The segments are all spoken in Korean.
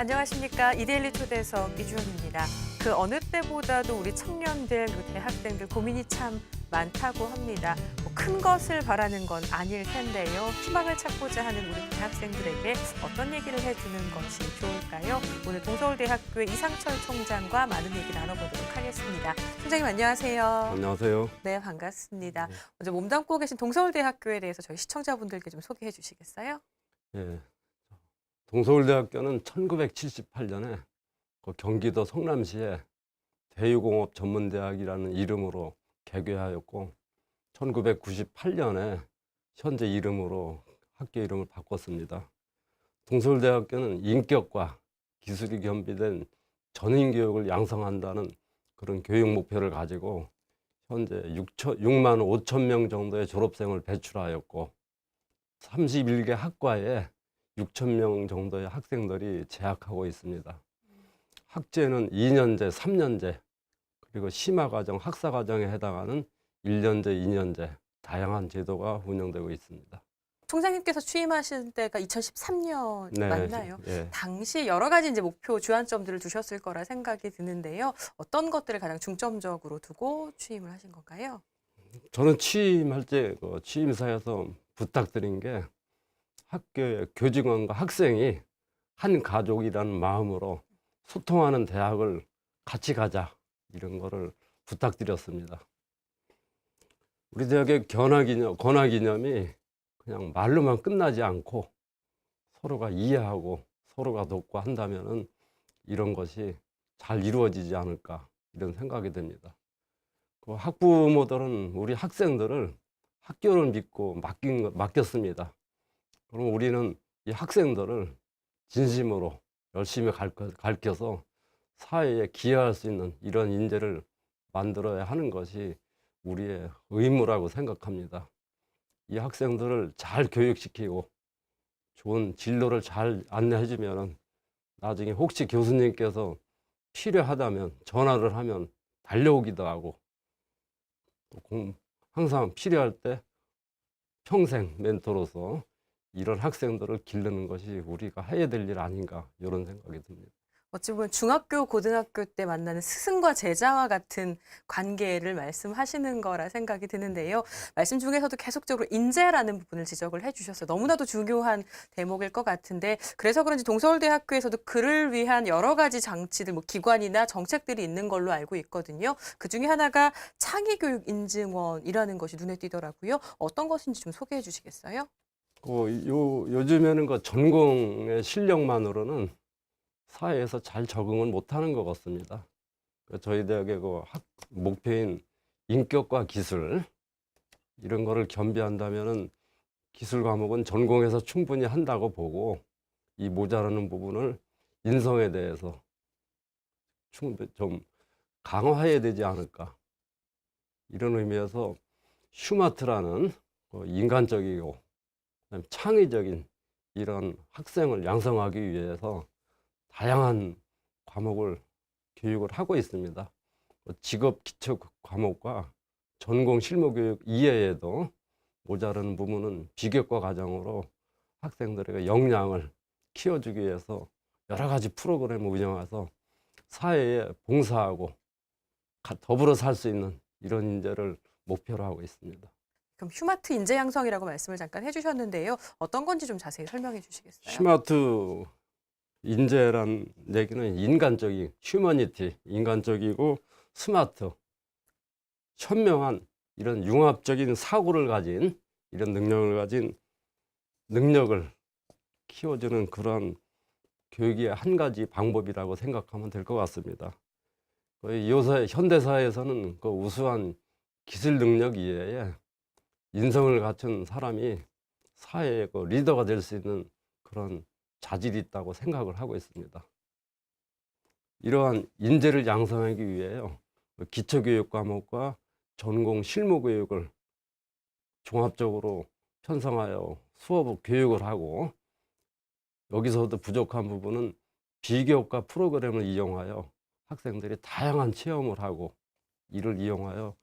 안녕하십니까. 이데일리 초대석 이주연입니다. 그 어느 때보다도 우리 청년들 그리고 대학생들 고민이 참 많다고 합니다. 큰 것을 바라는 건 아닐 텐데요. 희망을 찾고자 하는 우리 대학생들에게 어떤 얘기를 해주는 것이 좋을까요? 오늘 동서울대학교의 이상철 총장과 많은 얘기 나눠보도록 하겠습니다. 총장님 안녕하세요. 안녕하세요. 네, 반갑습니다. 네. 먼저 몸담고 계신 동서울대학교에 대해서 저희 시청자분들께 좀 소개해 주시겠어요? 예. 동서울대학교는 1978년에 경기도 성남시에 대유공업 전문대학이라는 이름으로 개교하였고 1998년에 현재 이름으로 학교 이름을 바꿨습니다. 동서울대학교는 인격과 기술이 겸비된 전인교육을 양성한다는 그런 교육 목표를 가지고 현재 6만 5천 명 정도의 졸업생을 배출하였고 31개 학과에 6천 명 정도의 학생들이 재학하고 있습니다. 학제는 2년제, 3년제, 그리고 심화과정, 학사과정에 해당하는 1년제, 2년제 다양한 제도가 운영되고 있습니다. 총장님께서 취임하신 때가 2013년 네, 맞나요? 예. 당시 여러 가지 이제 목표 주안점들을 두셨을 거라 생각이 드는데요. 어떤 것들을 가장 중점적으로 두고 취임을 하신 건가요? 저는 취임할 때 취임사에서 부탁드린 게 학교의 교직원과 학생이 한 가족이라는 마음으로 소통하는 대학을 같이 가자, 이런 거를 부탁드렸습니다. 우리 대학의 권하기념이 그냥 말로만 끝나지 않고 서로가 이해하고 서로가 돕고 한다면은 이런 것이 잘 이루어지지 않을까, 이런 생각이 듭니다. 그 학부모들은 우리 학생들을 학교를 믿고 맡겼습니다. 그럼 우리는 이 학생들을 진심으로 열심히 가르쳐서 사회에 기여할 수 있는 이런 인재를 만들어야 하는 것이 우리의 의무라고 생각합니다. 이 학생들을 잘 교육시키고 좋은 진로를 잘 안내해주면 나중에 혹시 교수님께서 필요하다면 전화를 하면 달려오기도 하고 항상 필요할 때 평생 멘토로서 이런 학생들을 기르는 것이 우리가 해야 될 일 아닌가, 이런 생각이 듭니다. 어찌 보면 중학교, 고등학교 때 만나는 스승과 제자와 같은 관계를 말씀하시는 거라 생각이 드는데요. 말씀 중에서도 계속적으로 인재라는 부분을 지적을 해주셔서 너무나도 중요한 대목일 것 같은데 그래서 그런지 동서울대학교에서도 그를 위한 여러 가지 장치들, 기관이나 정책들이 있는 걸로 알고 있거든요. 그중에 하나가 창의교육인증원이라는 것이 눈에 띄더라고요. 어떤 것인지 좀 소개해 주시겠어요? 요즘에는 전공의 실력만으로는 사회에서 잘 적응을 못하는 것 같습니다. 저희 대학의 목표인 인격과 기술, 이런 거를 겸비한다면은 기술 과목은 전공에서 충분히 한다고 보고 이 모자라는 부분을 인성에 대해서 좀 강화해야 되지 않을까, 이런 의미에서 슈마트라는 인간적이고 창의적인 이런 학생을 양성하기 위해서 다양한 과목을 교육을 하고 있습니다. 직업 기초 과목과 전공 실무 교육 이외에도 모자라는 부분은 비교과 과정으로 학생들에게 역량을 키워주기 위해서 여러 가지 프로그램을 운영해서 사회에 봉사하고 더불어 살 수 있는 이런 인재를 목표로 하고 있습니다. 그럼 휴마트 인재 양성이라고 말씀을 잠깐 해주셨는데요. 어떤 건지 좀 자세히 설명해 주시겠어요? 스마트 인재란 얘기는 인간적인 휴머니티, 인간적이고 스마트, 현명한 이런 융합적인 사고를 가진 이런 능력을 키워주는 그런 교육의 한 가지 방법이라고 생각하면 될 것 같습니다. 요새 현대사회에서는 우수한 기술 능력 이외에 인성을 갖춘 사람이 사회의 리더가 될 수 있는 그런 자질이 있다고 생각을 하고 있습니다. 이러한 인재를 양성하기 위해요, 기초교육 과목과 전공 실무 교육을 종합적으로 편성하여 수업 교육을 하고, 여기서도 부족한 부분은 비교과 프로그램을 이용하여 학생들이 다양한 체험을 하고 이를 이용하여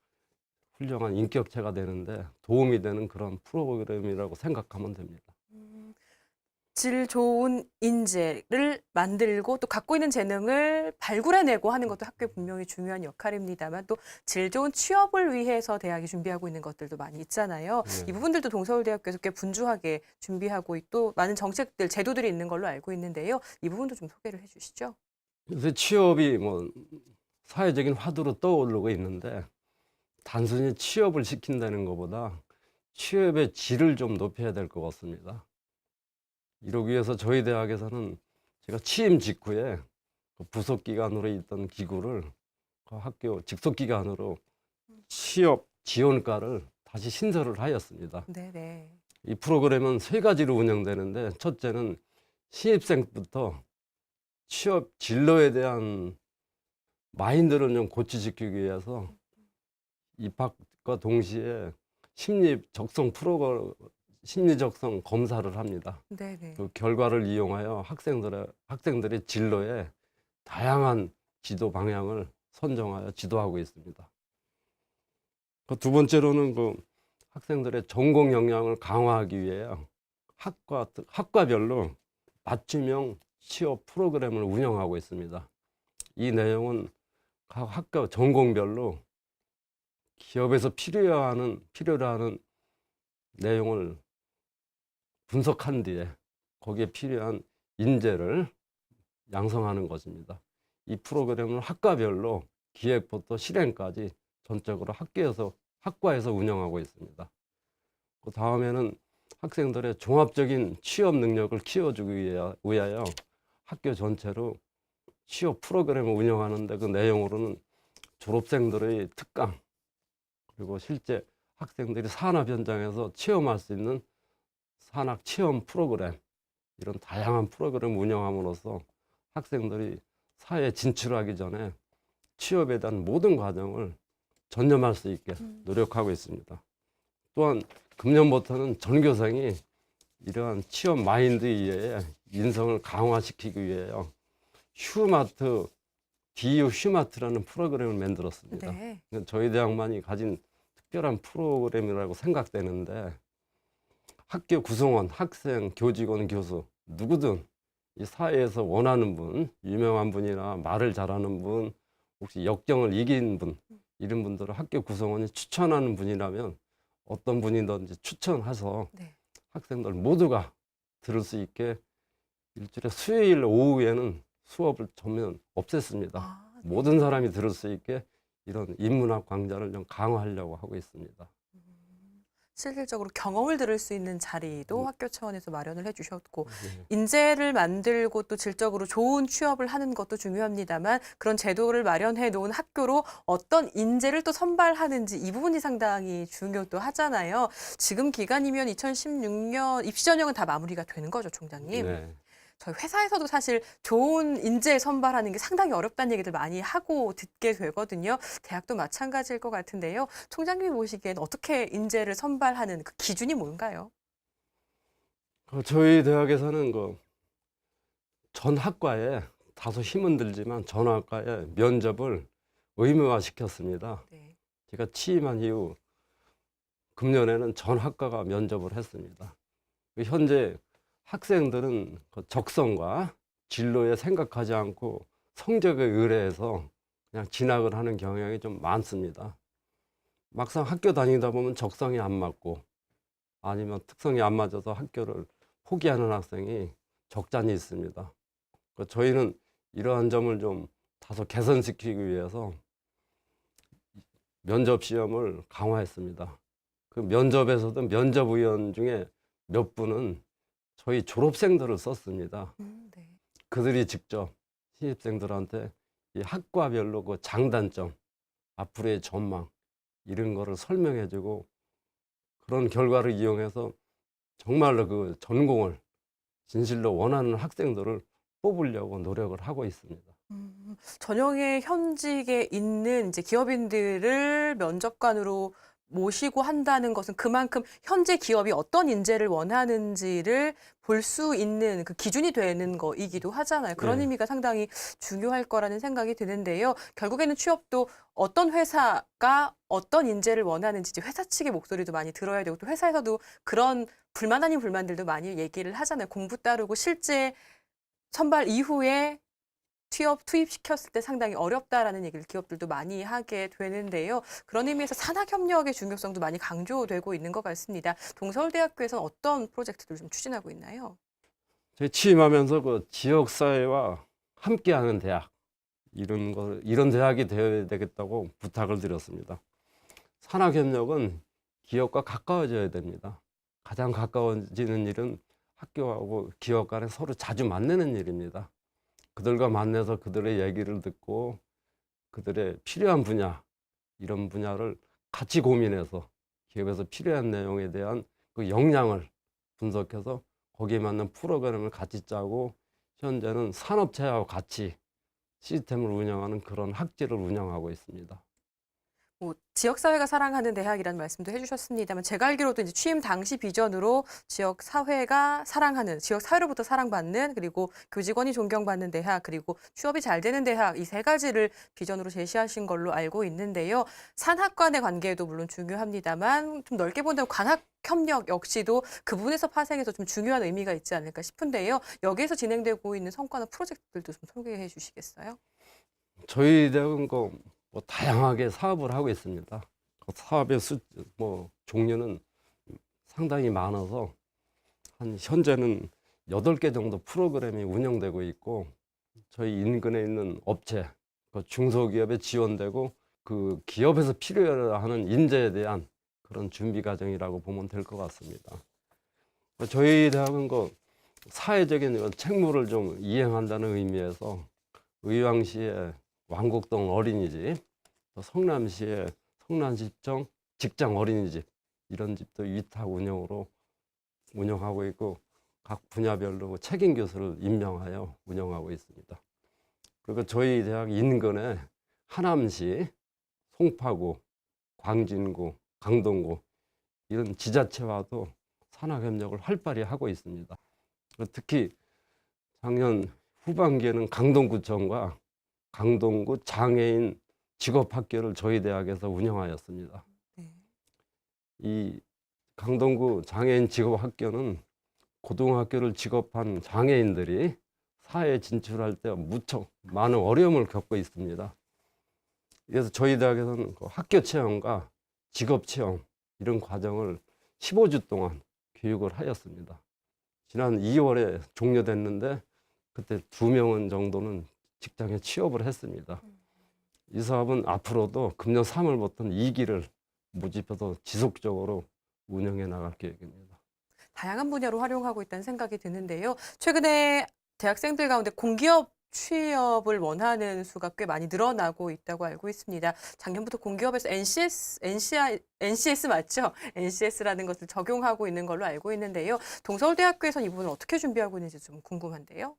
훌륭한 인격체가 되는데 도움이 되는 그런 프로그램이라고 생각하면 됩니다. 질 좋은 인재를 만들고 또 갖고 있는 재능을 발굴해내고 하는 것도 학교의 분명히 중요한 역할입니다만 또 질 좋은 취업을 위해서 대학이 준비하고 있는 것들도 많이 있잖아요. 이 네. 부분들도 동서울대학교에서 꽤 분주하게 준비하고 또 많은 정책들, 제도들이 있는 걸로 알고 있는데요. 이 부분도 좀 소개를 해주시죠. 요새 취업이 뭐 사회적인 화두로 떠오르고 있는데 단순히 취업을 시킨다는 것보다 취업의 질을 좀 높여야 될 것 같습니다. 이러기 위해서 저희 대학에서는 제가 취임 직후에 그 부속 기관으로 있던 기구를 그 학교 직속 기관으로 취업 지원과를 다시 신설을 하였습니다. 네네. 이 프로그램은 세 가지로 운영되는데 첫째는 신입생부터 취업 진로에 대한 마인드를 좀 고취시키기 위해서 입학과 동시에 심리 적성 검사를 합니다. 네네. 그 결과를 이용하여 학생들의 진로에 다양한 지도 방향을 선정하여 지도하고 있습니다. 그 두 번째로는 그 학생들의 전공 역량을 강화하기 위해 학과별로 맞춤형 취업 프로그램을 운영하고 있습니다. 이 내용은 각 학과 전공별로 기업에서 필요로 하는 내용을 분석한 뒤에 거기에 필요한 인재를 양성하는 것입니다. 이 프로그램을 학과별로 기획부터 실행까지 전적으로 학과에서 운영하고 있습니다. 그 다음에는 학생들의 종합적인 취업 능력을 키워주기 위하여 학교 전체로 취업 프로그램을 운영하는데 그 내용으로는 졸업생들의 특강 그리고 실제 학생들이 산업 현장에서 체험할 수 있는 산학 체험 프로그램 이런 다양한 프로그램을 운영함으로써 학생들이 사회에 진출하기 전에 취업에 대한 모든 과정을 전념할 수 있게 노력하고 있습니다. 또한 금년부터는 전교생이 이러한 취업 마인드에 의해 인성을 강화시키기 위해요. DU 휴마트라는 프로그램을 만들었습니다. 네. 저희 대학만이 가진 특별한 프로그램이라고 생각되는데 학교 구성원, 학생, 교직원, 교수 누구든 이 사회에서 원하는 분, 유명한 분이나 말을 잘하는 분, 혹시 역경을 이긴 분 이런 분들을 학교 구성원이 추천하는 분이라면 어떤 분이든지 추천해서 네. 학생들 모두가 들을 수 있게 일주일에 수요일 오후에는 수업을 전면 없앴습니다. 아, 네. 모든 사람이 들을 수 있게 이런 인문학 강좌를 좀 강화하려고 하고 있습니다. 실질적으로 경험을 들을 수 있는 자리도 학교 차원에서 마련을 해주셨고 네. 인재를 만들고 또 질적으로 좋은 취업을 하는 것도 중요합니다만 그런 제도를 마련해 놓은 학교로 어떤 인재를 또 선발하는지 이 부분이 상당히 중요도 하잖아요. 지금 기간이면 2016년 입시 전형은 다 마무리가 되는 거죠, 총장님? 네. 저희 회사에서도 사실 좋은 인재 선발하는 게 상당히 어렵다는 얘기들 많이 하고 듣게 되거든요. 대학도 마찬가지일 것 같은데요. 총장님이 보시기엔 어떻게 인재를 선발하는 그 기준이 뭔가요? 저희 대학에서는 전 학과에 다소 힘은 들지만 전 학과에 면접을 의무화 시켰습니다. 네. 제가 취임한 이후 금년에는 전 학과가 면접을 했습니다. 현재 학생들은 그 적성과 진로에 생각하지 않고 성적에 의뢰해서 그냥 진학을 하는 경향이 좀 많습니다. 막상 학교 다니다 보면 적성이 안 맞고 아니면 특성이 안 맞아서 학교를 포기하는 학생이 적잖이 있습니다. 저희는 이러한 점을 좀 다소 개선시키기 위해서 면접 시험을 강화했습니다. 그 면접에서도 면접위원 중에 몇 분은 저희 졸업생들을 썼습니다. 네. 그들이 직접 신입생들한테 이 학과별로 그 장단점, 앞으로의 전망 이런 거를 설명해주고 그런 결과를 이용해서 정말로 그 전공을 진실로 원하는 학생들을 뽑으려고 노력을 하고 있습니다. 전형의 현직에 있는 이제 기업인들을 면접관으로 모시고 한다는 것은 그만큼 현재 기업이 어떤 인재를 원하는지를 볼 수 있는 그 기준이 되는 거이기도 하잖아요. 그런 네. 의미가 상당히 중요할 거라는 생각이 드는데요. 결국에는 취업도 어떤 회사가 어떤 인재를 원하는지 이제 회사 측의 목소리도 많이 들어야 되고 또 회사에서도 그런 불만 아닌 불만들도 많이 얘기를 하잖아요. 공부 따르고 실제 선발 이후에 투입시켰을 때 상당히 어렵다라는 얘기를 기업들도 많이 하게 되는데요. 그런 의미에서 산학협력의 중요성도 많이 강조되고 있는 것 같습니다. 동서울대학교에서는 어떤 프로젝트들을 좀 추진하고 있나요? 저희 취임하면서 그 지역사회와 함께하는 대학, 이런 대학이 되어야 되겠다고 부탁을 드렸습니다. 산학협력은 기업과 가까워져야 됩니다. 가장 가까워지는 일은 학교하고 기업 간에 서로 자주 만나는 일입니다. 그들과 만나서 그들의 얘기를 듣고 그들의 필요한 분야, 이런 분야를 같이 고민해서 기업에서 필요한 내용에 대한 그 역량을 분석해서 거기에 맞는 프로그램을 같이 짜고 현재는 산업체하고 같이 시스템을 운영하는 그런 학제를 운영하고 있습니다. 뭐 지역사회가 사랑하는 대학이라는 말씀도 해주셨습니다만 제가 알기로도 이제 취임 당시 비전으로 지역사회가 사랑하는, 지역사회로부터 사랑받는, 그리고 교직원이 존경받는 대학, 그리고 취업이 잘 되는 대학 이 세 가지를 비전으로 제시하신 걸로 알고 있는데요. 산학 간의 관계도 물론 중요합니다만 좀 넓게 본다면 관학 협력 역시도 그 부분에서 파생해서 좀 중요한 의미가 있지 않을까 싶은데요. 여기에서 진행되고 있는 성과나 프로젝트들도 좀 소개해 주시겠어요? 저희 대학은 뭐 다양하게 사업을 하고 있습니다. 그 사업의 종류는 상당히 많아서 현재는 8개 정도 프로그램이 운영되고 있고 저희 인근에 있는 업체, 그 중소기업에 지원되고 그 기업에서 필요하는 인재에 대한 그런 준비 과정이라고 보면 될 것 같습니다. 저희 대학은 사회적인 이런 책무를 좀 이행한다는 의미에서 의왕시의 왕곡동 어린이집, 또 성남시의 성남시청 직장 어린이집 이런 집도 위탁 운영하고 있고 각 분야별로 책임 교수를 임명하여 운영하고 있습니다. 그리고 저희 대학 인근에 하남시, 송파구, 광진구, 강동구 이런 지자체와도 산학협력을 활발히 하고 있습니다. 특히 작년 후반기에는 강동구청과 강동구 장애인 직업학교를 저희 대학에서 운영하였습니다. 네. 이 강동구 장애인 직업학교는 고등학교를 직업한 장애인들이 사회에 진출할 때 무척 많은 어려움을 겪고 있습니다. 그래서 저희 대학에서는 그 학교 체험과 직업 체험 이런 과정을 15주 동안 교육을 하였습니다. 지난 2월에 종료됐는데 그때 2명 정도는 직장에 취업을 했습니다. 이 사업은 앞으로도 금년 3월부터 2기를 모집해서 지속적으로 운영해 나갈 계획입니다. 다양한 분야로 활용하고 있다는 생각이 드는데요. 최근에 대학생들 가운데 공기업 취업을 원하는 수가 꽤 많이 늘어나고 있다고 알고 있습니다. 작년부터 공기업에서 NCS 맞죠? NCS라는 것을 적용하고 있는 걸로 알고 있는데요. 동서울대학교에서는 이 부분을 어떻게 준비하고 있는지 좀 궁금한데요.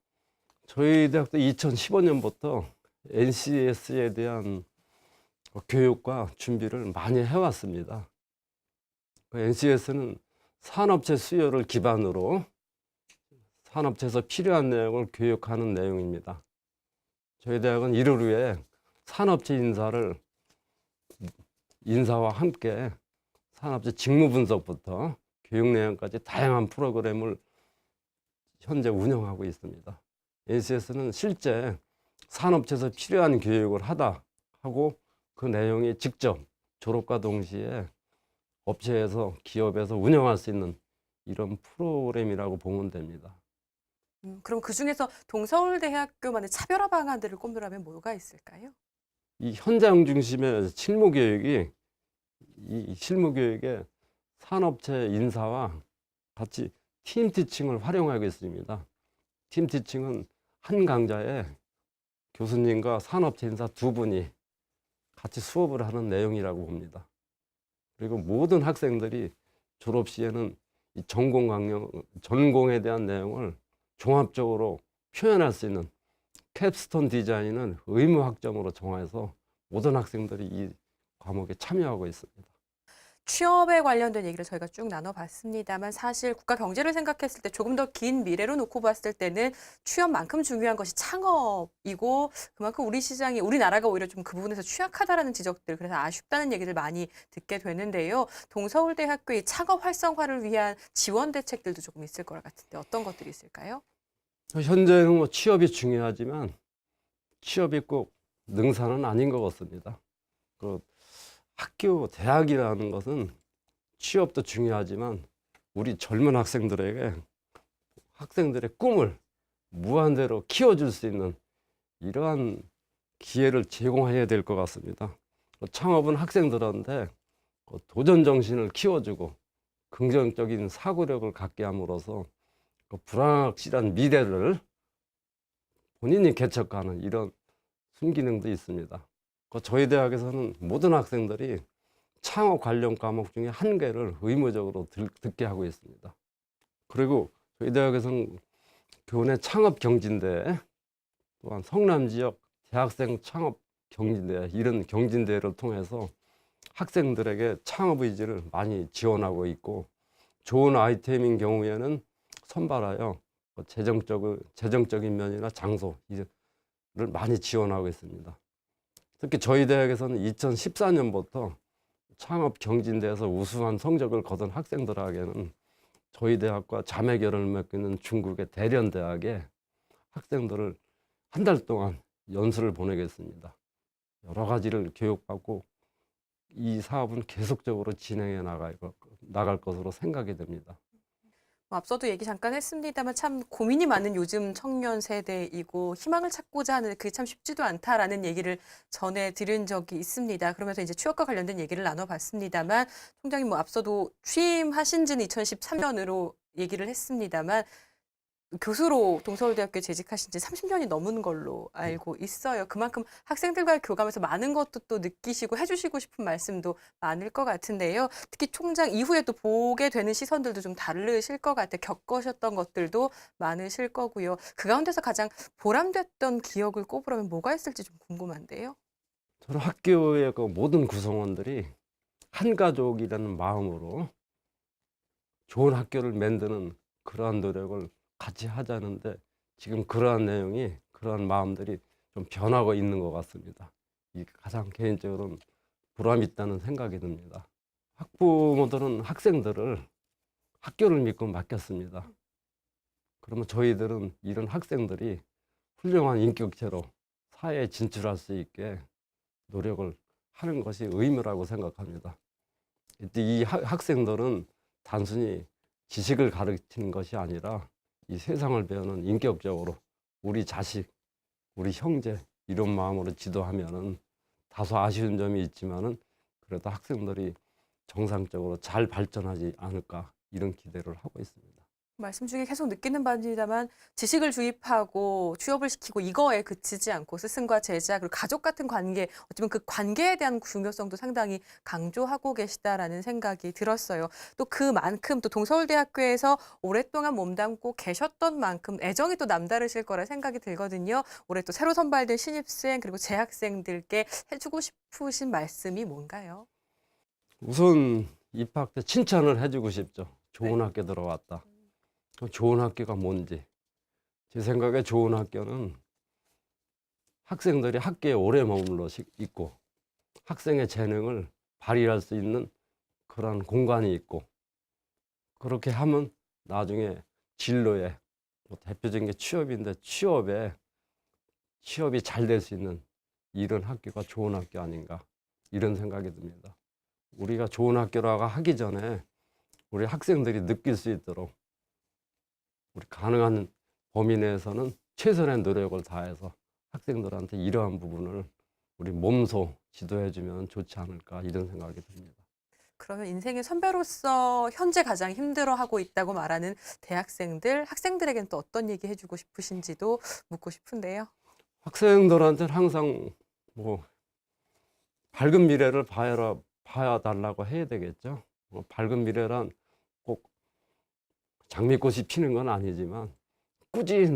저희 대학도 2015년부터 NCS에 대한 교육과 준비를 많이 해왔습니다. NCS는 산업체 수요를 기반으로 산업체에서 필요한 내용을 교육하는 내용입니다. 저희 대학은 이를 위해 산업체 인사와 함께 산업체 직무 분석부터 교육 내용까지 다양한 프로그램을 현재 운영하고 있습니다. NCS는 실제 산업체에서 필요한 교육을 하고 그 내용이 직접 졸업과 동시에 업체에서 기업에서 운영할 수 있는 이런 프로그램이라고 보면 됩니다. 그럼 그중에서 동서울대학교만의 차별화 방안들을 꼽으라면 뭐가 있을까요? 이 현장 중심의 실무 교육이 이 실무 교육에 산업체 인사와 같이 팀 티칭을 활용하고 있습니다. 팀 티칭은 한 강좌에 교수님과 산업체 인사 2분이 같이 수업을 하는 내용이라고 봅니다. 그리고 모든 학생들이 졸업 시에는 이 전공에 대한 내용을 종합적으로 표현할 수 있는 캡스톤 디자인은 의무 학점으로 정해서 모든 학생들이 이 과목에 참여하고 있습니다. 취업에 관련된 얘기를 저희가 쭉 나눠봤습니다만 사실 국가 경제를 생각했을 때 조금 더 긴 미래로 놓고 봤을 때는 취업만큼 중요한 것이 창업이고 그만큼 우리 시장이 우리나라가 오히려 좀 그 부분에서 취약하다라는 지적들 그래서 아쉽다는 얘기를 많이 듣게 되는데요. 동서울대학교의 창업 활성화를 위한 지원 대책들도 조금 있을 것 같은데 어떤 것들이 있을까요? 현재는 뭐 취업이 중요하지만 취업이 꼭 능사는 아닌 것 같습니다. 그 학교, 대학이라는 것은 취업도 중요하지만 우리 젊은 학생들에게 학생들의 꿈을 무한대로 키워줄 수 있는 이러한 기회를 제공해야 될 것 같습니다. 창업은 학생들한테 도전 정신을 키워주고 긍정적인 사고력을 갖게 함으로써 불확실한 미래를 본인이 개척하는 이런 순기능도 있습니다. 저희 대학에서는 모든 학생들이 창업 관련 과목 중에 한 개를 의무적으로 듣게 하고 있습니다. 그리고 저희 대학에서는 교내 창업 경진대 또한 성남 지역 대학생 창업 경진대 이런 경진대를 통해서 학생들에게 창업 의지를 많이 지원하고 있고 좋은 아이템인 경우에는 선발하여 재정적인 면이나 장소 를 많이 지원하고 있습니다. 특히 저희 대학에서는 2014년부터 창업 경진대에서 우수한 성적을 거둔 학생들에게는 저희 대학과 자매 결연을 맺고 있는 중국의 대련대학에 학생들을 한 달 동안 연수를 보내겠습니다. 여러 가지를 교육받고 이 사업은 계속적으로 진행해 나갈 것으로 생각이 됩니다. 앞서도 얘기 잠깐 했습니다만 참 고민이 많은 요즘 청년 세대이고 희망을 찾고자 하는데 그게 참 쉽지도 않다라는 얘기를 전해 들은 적이 있습니다. 그러면서 이제 취업과 관련된 얘기를 나눠봤습니다만 총장님 뭐 앞서도 취임하신 지는 2013년으로 얘기를 했습니다만 교수로 동서울대학교에 재직하신 지 30년이 넘은 걸로 알고 있어요. 그만큼 학생들과의 교감에서 많은 것도 또 느끼시고 해주시고 싶은 말씀도 많을 것 같은데요. 특히 총장 이후에 또 보게 되는 시선들도 좀 다르실 것 같아요. 겪으셨던 것들도 많으실 거고요. 그 가운데서 가장 보람됐던 기억을 꼽으라면 뭐가 있을지 좀 궁금한데요. 저는 학교의 그 모든 구성원들이 한 가족이라는 마음으로 좋은 학교를 만드는 그러한 노력을 같이 하자는데 지금 그러한 내용이 그러한 마음들이 좀 변하고 있는 것 같습니다. 이 가장 개인적으로는 보람 있다는 생각이 듭니다. 학부모들은 학생들을 학교를 믿고 맡겼습니다. 그러면 저희들은 이런 학생들이 훌륭한 인격체로 사회에 진출할 수 있게 노력을 하는 것이 의무라고 생각합니다. 이 학생들은 단순히 지식을 가르치는 것이 아니라 이 세상을 배우는 인격적으로 우리 자식, 우리 형제 이런 마음으로 지도하면은 다소 아쉬운 점이 있지만은 그래도 학생들이 정상적으로 잘 발전하지 않을까 이런 기대를 하고 있습니다. 말씀 중에 계속 느끼는 바입니다만 지식을 주입하고 취업을 시키고 이거에 그치지 않고 스승과 제자 그리고 가족 같은 관계 어쩌면 그 관계에 대한 중요성도 상당히 강조하고 계시다라는 생각이 들었어요. 또 그만큼 또 동서울대학교에서 오랫동안 몸담고 계셨던 만큼 애정이 또 남다르실 거라 생각이 들거든요. 올해 또 새로 선발된 신입생 그리고 재학생들께 해주고 싶으신 말씀이 뭔가요? 우선 입학 때 칭찬을 해주고 싶죠. 좋은 학교 들어왔다. 좋은 학교가 뭔지. 제 생각에 좋은 학교는 학생들이 학교에 오래 머물러 있고 학생의 재능을 발휘할 수 있는 그런 공간이 있고 그렇게 하면 나중에 진로에 뭐 대표적인 게 취업인데 취업이 잘 될 수 있는 이런 학교가 좋은 학교 아닌가 이런 생각이 듭니다. 우리가 좋은 학교라고 하기 전에 우리 학생들이 느낄 수 있도록 우리 가능한 범위 내에서는 최선의 노력을 다해서 학생들한테 이러한 부분을 우리 몸소 지도해주면 좋지 않을까 이런 생각이 듭니다. 그러면 인생의 선배로서 현재 가장 힘들어하고 있다고 말하는 대학생들, 학생들에게는 또 어떤 얘기 해주고 싶으신지도 묻고 싶은데요. 학생들한테는 항상 뭐 밝은 미래를 봐야 달라고 해야 되겠죠. 밝은 미래란 꼭 장미꽃이 피는 건 아니지만 꾸준히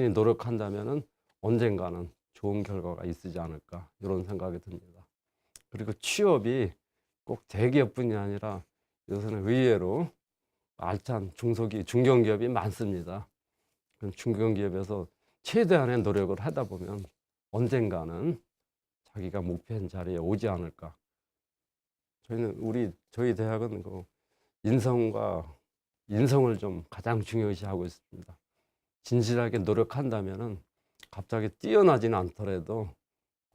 노력한다면은 언젠가는 좋은 결과가 있지 않을까 이런 생각이 듭니다. 그리고 취업이 꼭 대기업뿐이 아니라 요새는 의외로 알찬 중견기업이 많습니다. 그럼 중견기업에서 최대한의 노력을 하다 보면 언젠가는 자기가 목표한 자리에 오지 않을까. 저희 대학은 그 인성을 좀 가장 중요시하고 있습니다. 진실하게 노력한다면은 갑자기 뛰어나지는 않더라도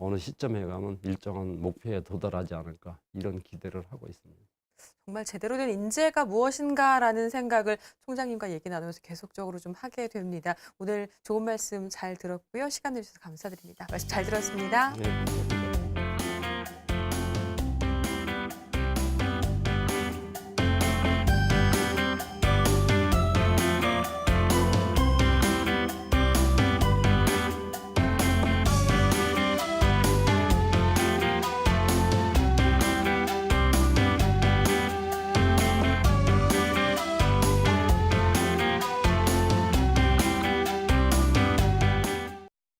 어느 시점에 가면 일정한 목표에 도달하지 않을까 이런 기대를 하고 있습니다. 정말 제대로 된 인재가 무엇인가라는 생각을 총장님과 얘기 나누면서 계속적으로 좀 하게 됩니다. 오늘 좋은 말씀 잘 들었고요. 시간 내주셔서 감사드립니다. 말씀 잘 들었습니다. 네, 감사합니다.